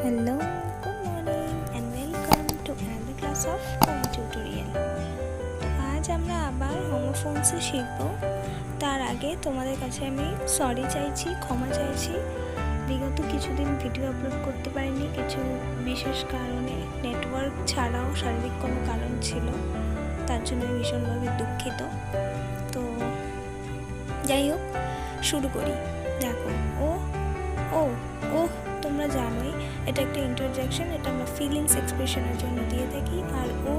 Hello, good morning and welcome to another class of home tutorial. আজ আমরা আবার homophones শিখব। তার আগে তোমাদের কাছে আমি সরি চাইছি, ক্ষমা চাইছি। বিগত কিছুদিন ভিডিও আপলোড করতে পারিনি কিছু বিশেষ কারণে, নেটওয়ার্ক ছাড়াও শারীরিক কোনো কারণ ছিল, তার জন্য ভীষণভাবে দুঃখিত। তো যাই হোক, শুরু করি। দেখো, ও তোমরা জানোই এটা একটা ইন্টারজেকশন, এটা আমরা ফিলিংস এক্সপ্রেশনের জন্য দিয়ে থাকি। আর ও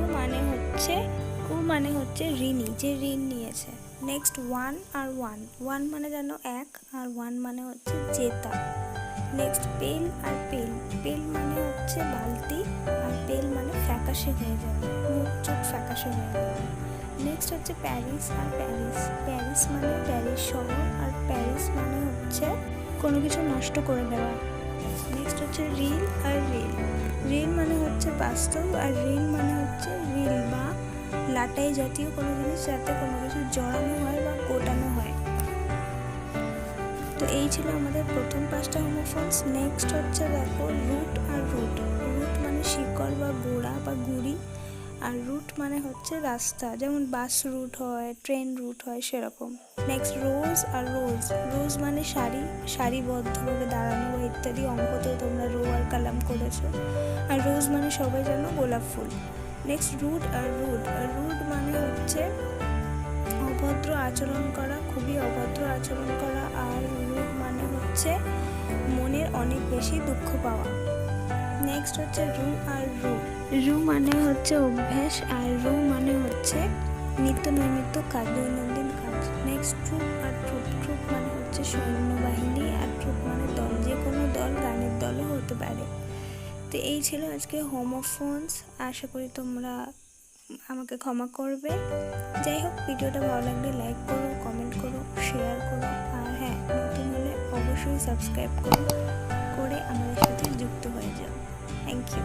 মানে হচ্ছে ঋণী, যে ঋণ নিয়েছে। নেক্সট ওয়ান ওয়ান মানে জানো এক, আর ওয়ান মানে হচ্ছে জেতা। নেক্সট পেল মানে হচ্ছে বালতি, আর পেল মানে ফ্যাকাশে হয়ে যাবে, মুখ চোখ ফ্যাকাশে হয়ে যাবে। নেক্সট হচ্ছে প্যারিস মানে প্যারিস শহর, আর প্যারিস মানে হচ্ছে কোনো কিছু নষ্ট করে দেওয়া। নেক্সট হচ্ছে রিল মানে হচ্ছে বাস্তব, আর রিল মানে হচ্ছে রিল বা লাটাই জাতীয় কোনো জিনিস যাতে কোনো কিছু জড়ানো হয় বা গোটানো হয়। তো এই ছিল আমাদের প্রথম 5টা হোমোফোনস। নেক্সট হচ্ছে দেখো রুট মানে শিকড় বা গোড়া বা গুড়ি, আর রুট মানে হচ্ছে রাস্তা, যেমন বাস রুট হয়, ট্রেন রুট হয়, সেরকম। নেক্সট রোজ মানে সারিবদ্ধভাবে দাঁড়ানো বা ইত্যাদি। অঙ্ক তো তোমরা রো আর কালাম করেছো। আর রোজ মানে সবাই জানো গোলাপ ফুল। নেক্সট রুড মানে হচ্ছে অভদ্র আচরণ করা, খুবই অভদ্র আচরণ করা। আর রুড মানে হচ্ছে মনের অনেক বেশি দুঃখ পাওয়া। নেক্সট হচ্ছে রু মানে হচ্ছে অভ্যাস, আর রু মানে হচ্ছে নিত্য নৈমিত্য কাজ, দৈনন্দিন কাজ। নেক্সট ট্রুপ মানে হচ্ছে সৈন্যবাহিনী, আর ট্রুপ মানে দল, যে কোনো দল, গানের দলও হতে পারে। তো এই ছিল আজকে হোমোফোনস। আশা করি তোমরা আমাকে ক্ষমা করবে। যাই হোক, ভিডিওটা ভালো লাগলে লাইক করো, কমেন্ট করো, শেয়ার করো, আর হ্যাঁ, নতুন হলে অবশ্যই সাবস্ক্রাইব করে আমাদের সাথে যুক্ত হয়ে যাও। Thank you.